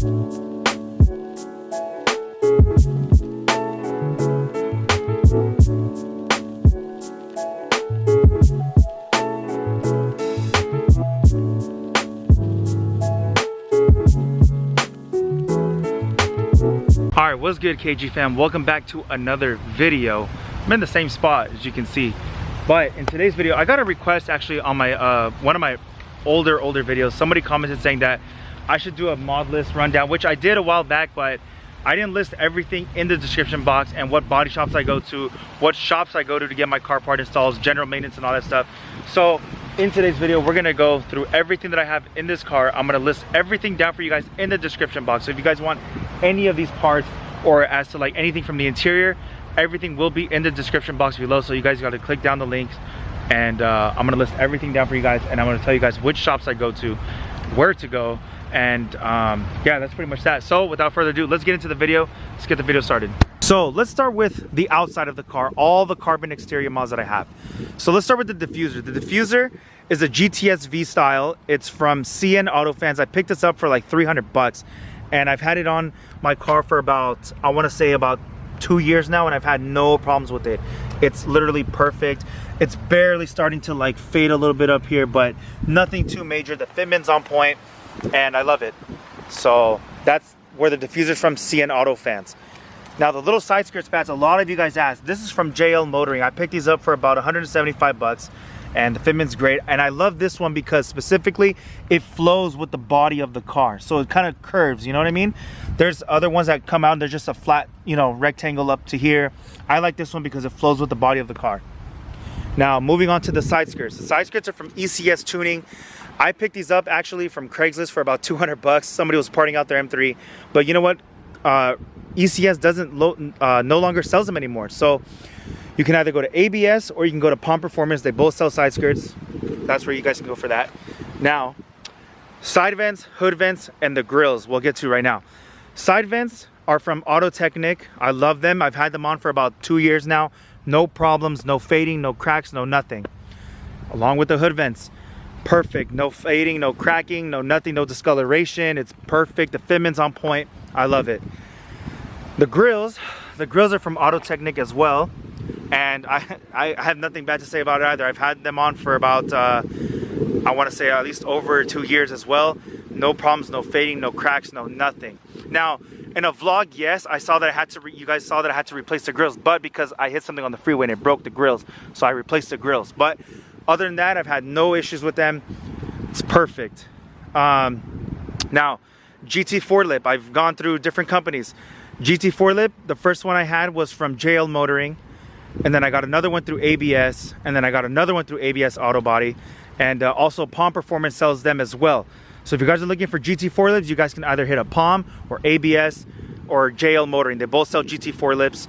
Alright, what's good, KG fam? Welcome back to another video. I'm in the same spot as you can see, but in today's video I got a request actually on my one of my older videos. Somebody commented saying that I should do a mod list rundown, which I did a while back, but I didn't list everything in the description box and what body shops I go to, what shops I go to get my car part installs, general maintenance and all that stuff. So in today's video we're gonna go through everything that I have in this car. I'm gonna list everything down for you guys in the description box. So if you guys want any of these parts, or as to like anything from the interior, everything will be in the description box below. So you guys got to click down the links, and I'm gonna list everything down for you guys, and I'm gonna tell you guys which shops I go to, where to go, and yeah, that's pretty much that. So without further ado, let's get into the video. Let's get the video started. So let's start with the outside of the car, all the carbon exterior mods that I have. So let's start with the diffuser. The diffuser is a GTS V style. It's from CN Auto Fans. I picked this up for like 300 bucks. And I've had it on my car for about, I want to say about 2 years now, and I've had no problems with it. It's literally perfect. It's barely starting to like fade a little bit up here, but nothing too major. The fitment's on point, and I love it. So that's where the diffuser's from, CN Auto Fans. Now the little side skirts pads, a lot of you guys asked. This is from JL Motoring. I picked these up for about 175 bucks. And the fitment's great, and I love this one because specifically it flows with the body of the car, so it kind of curves, you know what I mean? There's other ones that come out and they're just a flat, you know, rectangle up to here. I like this one because it flows with the body of the car. Now moving on to the side skirts. The side skirts are from ECS Tuning. I picked these up actually from Craigslist for about 200 bucks. Somebody was parting out their M3, but you know what? ECS doesn't no longer sells them anymore, so you can either go to ABS or you can go to Palm Performance. They both sell side skirts. That's where you guys can go for that. Now, side vents, hood vents, and the grills we'll get to right now. Side vents are from Auto Technic. I love them. I've had them on for about 2 years now. No problems, no fading, no cracks, no nothing. Along with the hood vents, perfect. No fading, no cracking, no nothing, no discoloration. It's perfect. The fitment's on point. I love it. The grills are from Auto Technic as well. And I have nothing bad to say about it either. I've had them on for about, I want to say at least over 2 years as well. No problems, no fading, no cracks, no nothing. Now, in a vlog, yes, I saw that I had to, you guys saw that I had to replace the grills, but because I hit something on the freeway and it broke the grills, so I replaced the grills. But other than that, I've had no issues with them. It's perfect. Now, GT4 lip, I've gone through different companies. GT4 lip, the first one I had was from JL Motoring. And then I got another one through ABS, and then I got another one through ABS Auto Body, and also Palm Performance sells them as well. So if you guys are looking for GT4 lips, you guys can either hit up Palm or ABS or JL Motoring. They both sell GT4 lips.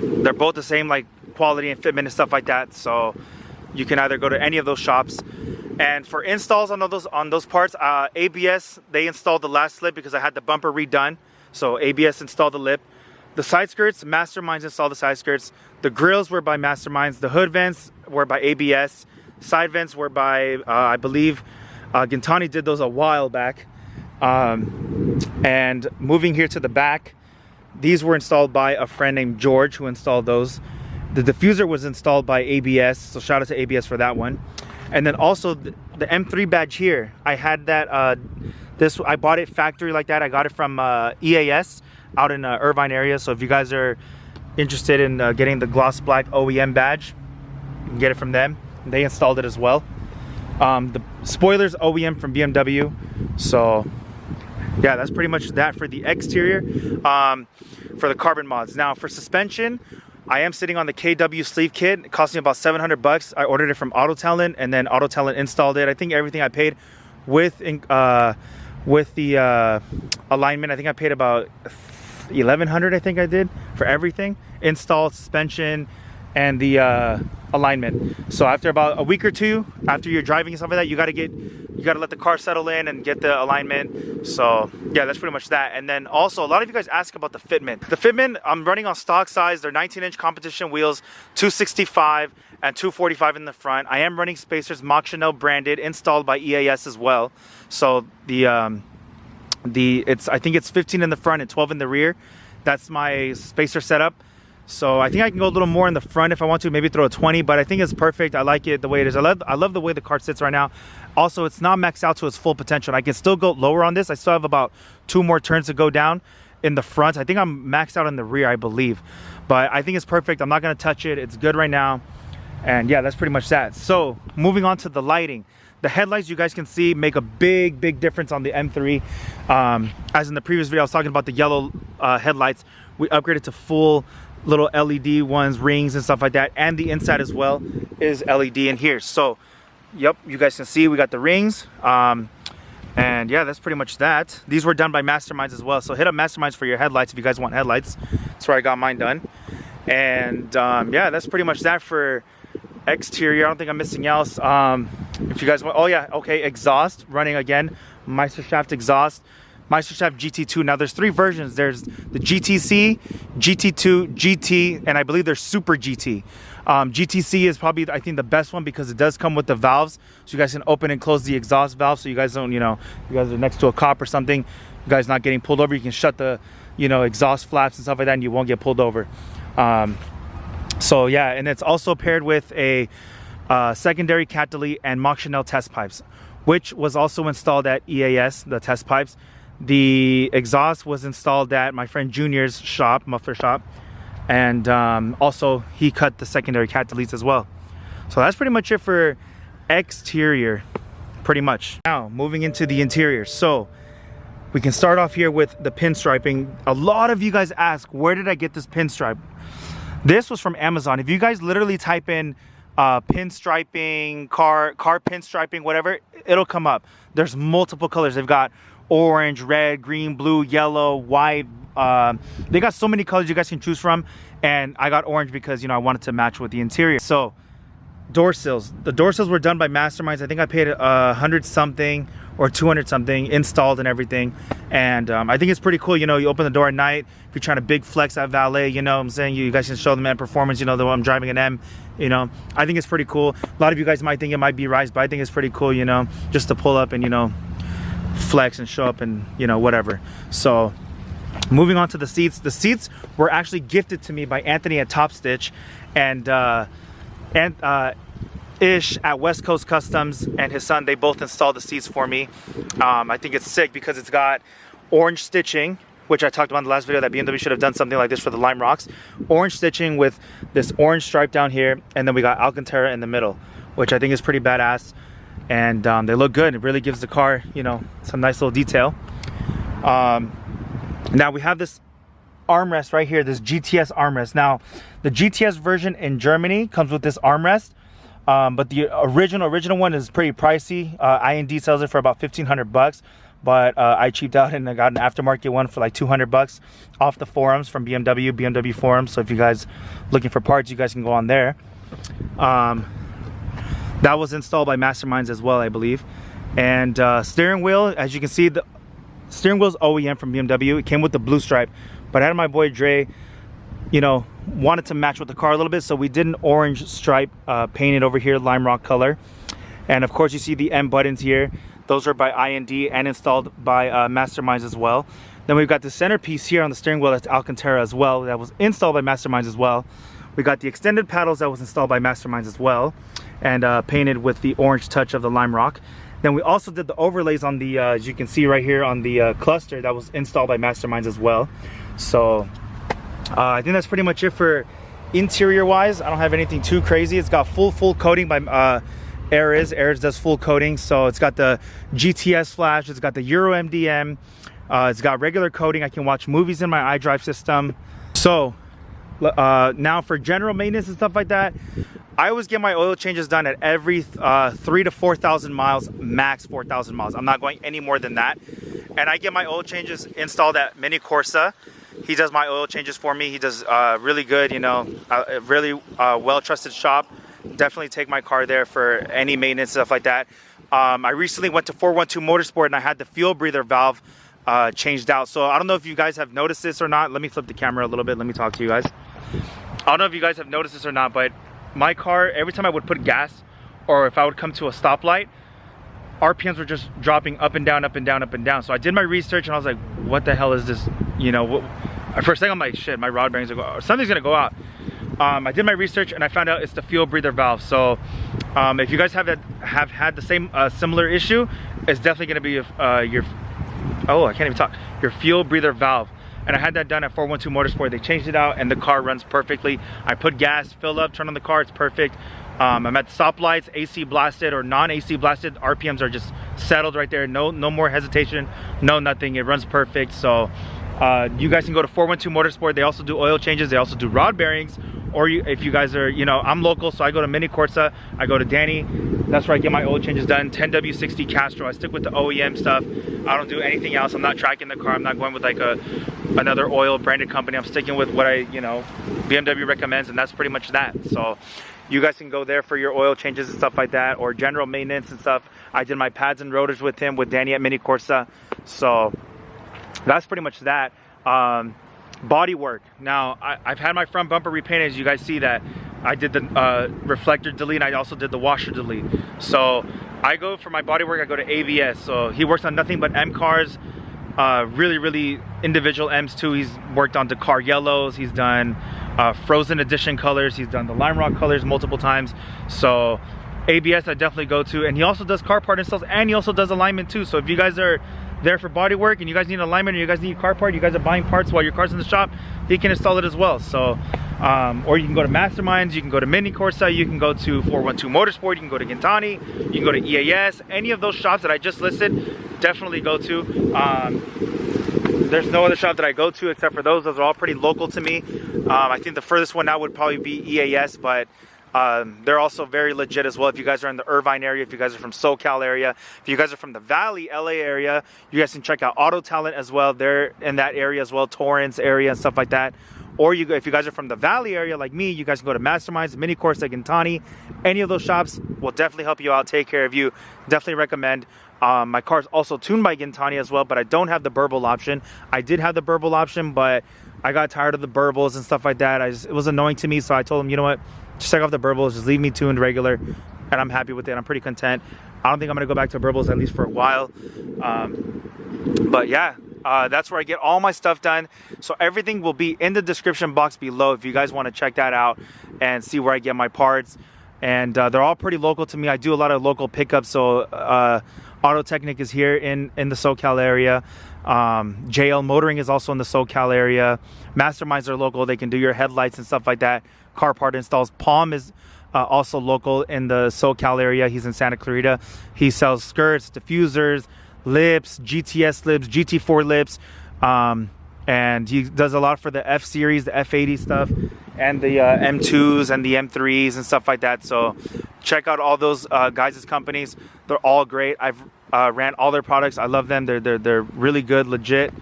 They're both the same like quality and fitment and stuff like that. So you can either go to any of those shops. And for installs on those parts, ABS, they installed the last lip because I had the bumper redone. So ABS installed the lip. The side skirts, Masterminds installed the side skirts. The grills were by Masterminds. The hood vents were by ABS. Side vents were by, I believe, Gintani did those a while back. And moving here to the back, these were installed by a friend named George who installed those. The diffuser was installed by ABS, so shout out to ABS for that one. And then also the M3 badge here, I had that, I bought it factory like that. I got it from EAS. Out in Irvine area. So if you guys are interested in getting the gloss black OEM badge, you can get it from them. They installed it as well. The spoilers OEM from BMW. So yeah, that's pretty much that for the exterior. For the carbon mods. Now for suspension, I am sitting on the KW sleeve kit. It cost me about 700 bucks. I ordered it from Auto Talent, and then Auto Talent installed it. I think everything I paid with the alignment, I think I paid about 1,100, I think I did, for everything. Install, suspension, and the alignment. So after about a week or two, after you're driving and stuff like that, you gotta let the car settle in and get the alignment. So yeah, that's pretty much that. And then also, a lot of you guys ask about the fitment. The fitment, I'm running on stock size. They're 19-inch competition wheels, 265 and 245 in the front. I am running spacers, Mach Chanel branded, installed by EAS as well. So the I think it's 15 in the front and 12 in the rear. That's my spacer setup. So I think I can go a little more in the front if I want to, maybe throw a 20, but I think it's perfect. I like it the way it is. I love the way the car sits right now. Also, it's not maxed out to its full potential. I can still go lower on this. I still have about 2 more turns to go down in the front. I think I'm maxed out in the rear, I believe. But I think it's perfect. I'm not gonna touch it. It's good right now. And yeah, that's pretty much that. So moving on to the lighting. The headlights, you guys can see, make a big difference on the M3. As in the previous video, I was talking about the yellow headlights. We upgraded to full little LED ones, rings and stuff like that, and the inside as well is LED in here. So yep, you guys can see we got the rings, and yeah, that's pretty much that. These were done by Masterminds as well, so hit up Masterminds for your headlights if you guys want headlights. That's where I got mine done. And yeah, that's pretty much that for exterior. I don't think I'm missing else. If you guys want, oh yeah, okay, exhaust running again, Meisterschaft exhaust, Meisterschaft GT2. Now there's 3 versions. There's the GTC, GT2, GT, and I believe there's Super GT. GTC is probably, I think, the best one because it does come with the valves, so you guys can open and close the exhaust valve, so you guys don't, you know, you guys are next to a cop or something, you guys not getting pulled over, you can shut the, you know, exhaust flaps and stuff like that, and you won't get pulled over. So yeah, and it's also paired with a secondary cat delete and Mach Chanel test pipes, which was also installed at EAS, the test pipes. The exhaust was installed at my friend Junior's shop, muffler shop, and also he cut the secondary cat deletes as well. So that's pretty much it for exterior, pretty much. Now moving into the interior. So we can start off here with the pinstriping. A lot of you guys ask, where did I get this pinstripe? This was from Amazon. If you guys literally type in pinstriping, car pinstriping, whatever, it'll come up. There's multiple colors. They've got orange, red, green, blue, yellow, white. They got so many colors you guys can choose from, and I got orange because, you know, I wanted to match with the interior. So door sills. The door sills were done by Masterminds. I think I paid 100 something or 200 something installed and everything, and I think it's pretty cool. You know, you open the door at night if you're trying to big flex at valet, you know what I'm saying, you guys can show them at performance, you know, that I'm driving an M, you know. I think it's pretty cool. A lot of you guys might think it might be rise, but I think it's pretty cool, you know, just to pull up and, you know, flex and show up and, you know, whatever. So moving on to the seats. The seats were actually gifted to me by Anthony at Top Stitch and Ish at West Coast Customs and his son. They both installed the seats for me. I think it's sick because it's got orange stitching, which I talked about in the last video, that BMW should have done something like this for the Lime Rocks. Orange stitching with this orange stripe down here, and then we got Alcantara in the middle, which I think is pretty badass. And they look good. It really gives the car, you know, some nice little detail. Now we have this armrest right here, this GTS armrest. Now the GTS version in Germany comes with this armrest, but the original one is pretty pricey. IND sells it for about 1,500 bucks, but I cheaped out and I got an aftermarket one for like 200 bucks off the forums from BMW forums. So if you guys looking for parts, you guys can go on there. That was installed by Masterminds as well, I believe. And steering wheel, as you can see, the steering wheel's OEM from BMW. It came with the blue stripe, but I had my boy Dre, you know, wanted to match with the car a little bit, so we did an orange stripe painted over here, lime rock color. And of course you see the M buttons here. Those are by IND and installed by Masterminds as well. Then we've got the centerpiece here on the steering wheel, that's Alcantara as well. That was installed by Masterminds as well. We got the extended paddles that was installed by Masterminds as well, and painted with the orange touch of the lime rock. Then we also did the overlays on the, as you can see right here on the cluster, that was installed by Masterminds as well. So I think that's pretty much it for interior wise. I don't have anything too crazy. It's got full coating by Ares. Ares does full coating. So it's got the GTS flash, it's got the Euro MDM, it's got regular coating. I can watch movies in my iDrive system. So now for general maintenance and stuff like that, I always get my oil changes done at every 3,000 to 4,000 miles, max 4,000 miles. I'm not going any more than that. And I get my oil changes installed at Mini Corsa. He does my oil changes for me. He does really good, you know, really well-trusted shop. Definitely take my car there for any maintenance, stuff like that. I recently went to 412 Motorsport and I had the fuel breather valve changed out. So I don't know if you guys have noticed this or not. Let me flip the camera a little bit. Let me talk to you guys. I don't know if you guys have noticed this or not, but my car, every time I would put gas or if I would come to a stoplight, RPMs were just dropping up and down, up and down, up and down. So I did my research and I was like, what the hell is this? You know, first thing I'm like, shit, my rod bearings are going, something's gonna go out. I did my research and I found out it's the fuel breather valve. So if you guys have had the same similar issue, it's definitely gonna be your, oh, I can't even talk, your fuel breather valve. And I had that done at 412 Motorsport. They changed it out and the car runs perfectly. I put gas, fill up, turn on the car, it's perfect. I'm at the stoplights, AC blasted or non-AC blasted, RPMs are just settled right there. No more hesitation, no nothing, it runs perfect. So you guys can go to 412 Motorsport. They also do oil changes, they also do rod bearings. Or if you guys are, you know, I'm local, so I go to Mini Corsa, I go to Danny. That's where I get my oil changes done. 10W60 Castro, I stick with the OEM stuff. I don't do anything else. I'm not tracking the car. I'm not going with like another oil branded company. I'm sticking with what BMW recommends, and that's pretty much that. So you guys can go there for your oil changes and stuff like that, or general maintenance and stuff. I did my pads and rotors with him, with Danny at Mini Corsa. So that's pretty much that. Body work. Now, I've had my front bumper repainted, as you guys see that. I did the reflector delete, and I also did the washer delete. So I go for my body work, I go to ABS. So he works on nothing but M cars, really individual M's too. He's worked on Dakar yellows, he's done Frozen Edition colors, he's done the Lime Rock colors multiple times. So ABS I definitely go to, and he also does car part installs, and he also does alignment too. So if you guys are there for body work and you guys need alignment, or you guys need car part, you guys are buying parts while your car's in the shop, he can install it as well. So or you can go to Masterminds, you can go to Mini Corsa, you can go to 412 Motorsport, you can go to Gintani, you can go to EAS. Any of those shops that I just listed, definitely go to. There's no other shop that I go to except for those. Those are all pretty local to me. I think the furthest one now would probably be EAS, but they're also very legit as well. If you guys are in the Irvine area, if you guys are from SoCal area, if you guys are from the Valley, LA area, you guys can check out Auto Talent as well. They're in that area as well, Torrance area and stuff like that. Or if you guys are from the Valley area like me, you guys can go to Masterminds, Mini Corsa, Gintani. Any of those shops will definitely help you out, take care of you. Definitely recommend. My car's also tuned by Gintani as well, but I don't have the burble option. I did have the burble option, but I got tired of the burbles and stuff like that. It was annoying to me, so I told him, you know what, just take off the burbles, just leave me tuned regular, and I'm happy with it. I'm pretty content. I don't think I'm gonna go back to burbles at least for a while. But yeah, that's where I get all my stuff done. So everything will be in the description box below if you guys want to check that out and see where I get my parts. And they're all pretty local to me. I do a lot of local pickups. So Auto Technic is here in the SoCal area. JL Motoring is also in the SoCal area. Masterminds are local. They can do your headlights and stuff like that. Car part installs. Palm is also local in the SoCal area. He's in Santa Clarita. He sells skirts, diffusers, lips, GTS lips, GT4 lips, and he does a lot for the F series, the F80 stuff, and the M2s and the M3s and stuff like that. So check out all those guys' companies. They're all great. I've ran all their products. I love them. They're really good, legit.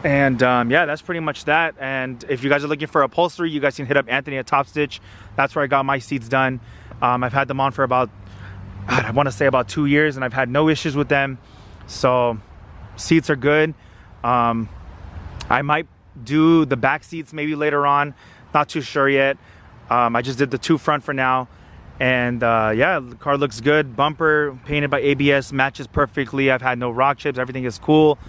And yeah, that's pretty much that. And if you guys are looking for upholstery, you guys can hit up Anthony at Top Stitch. That's where I got my seats done. I've had them on for about, I want to say about 2 years, and I've had no issues with them. So seats are good. I might do the back seats maybe later on, not too sure yet. I just did the two front for now. And yeah, the car looks good. Bumper painted by ABS, matches perfectly. I've had no rock chips, everything is cool.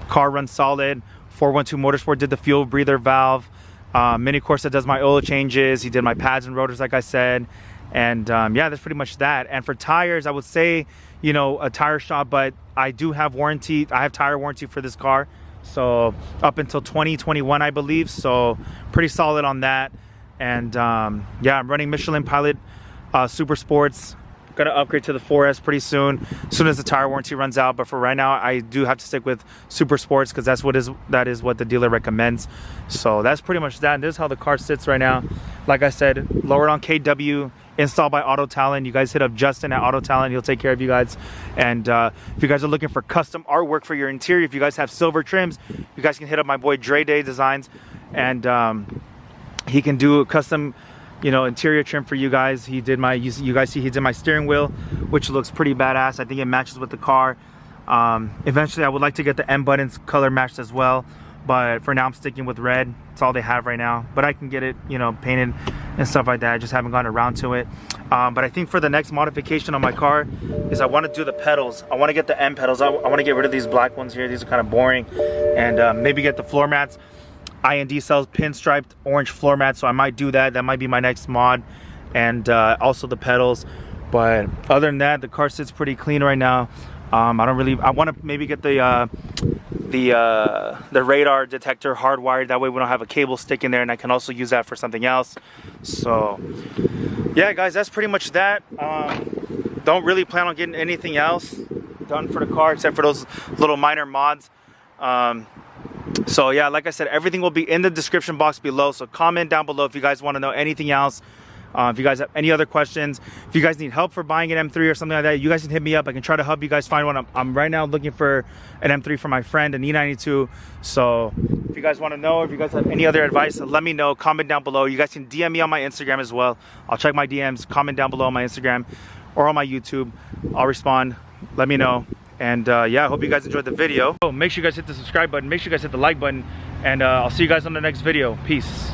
Car runs solid. 412 Motorsport did the fuel breather valve. Mini Corsa does my oil changes. He did my pads and rotors, like I said. And yeah, that's pretty much that. And for tires, I would say, you know, a tire shop, but I do have warranty. I have tire warranty for this car, so up until 2021, I believe. So pretty solid on that. And yeah, I'm running Michelin Pilot Super Sports. Gonna upgrade to the 4S pretty soon as the tire warranty runs out. But for right now, I do have to stick with Super Sports because that is what the dealer recommends. So that's pretty much that. And this is how the car sits right now. Like I said, lowered on KW, installed by Auto Talent. You guys hit up Justin at Auto Talent. He'll take care of you guys. And if you guys are looking for custom artwork for your interior, if you guys have silver trims, you guys can hit up my boy Dre Day Designs, and he can do a custom, you know, interior trim for you guys. He did my, you guys see he did my steering wheel, which looks pretty badass. I think it matches with the car. Eventually I would like to get the M buttons color matched as well, but for now I'm sticking with red. It's all they have right now, but I can get it, you know, painted and stuff like that. I just haven't gotten around to it. But I think for the next modification on my car is I want to do the pedals. I want to get the M pedals. I want to get rid of these black ones here. These are kind of boring, and maybe get the floor mats. IND sells pinstriped orange floor mats, so I might do that. That might be my next mod, and also the pedals. But other than that, the car sits pretty clean right now. I want to maybe get the radar detector hardwired. That way we don't have a cable stick in there, and I can also use that for something else. So yeah, guys, that's pretty much that. Don't really plan on getting anything else done for the car except for those little minor mods. So yeah, like I said, everything will be in the description box below, so comment down below if you guys want to know anything else. If you guys have any other questions, if you guys need help for buying an M3 or something like that, you guys can hit me up. I can try to help you guys find one. I'm right now looking for an M3 for my friend, an E92. So if you guys want to know, if you guys have any other advice, let me know. Comment down below. You guys can DM me on my Instagram as well. I'll check my DMs. Comment down below on my Instagram or on my YouTube. I'll respond. Let me know. And yeah, I hope you guys enjoyed the video. So make sure you guys hit the subscribe button. Make sure you guys hit the like button. And I'll see you guys on the next video. Peace.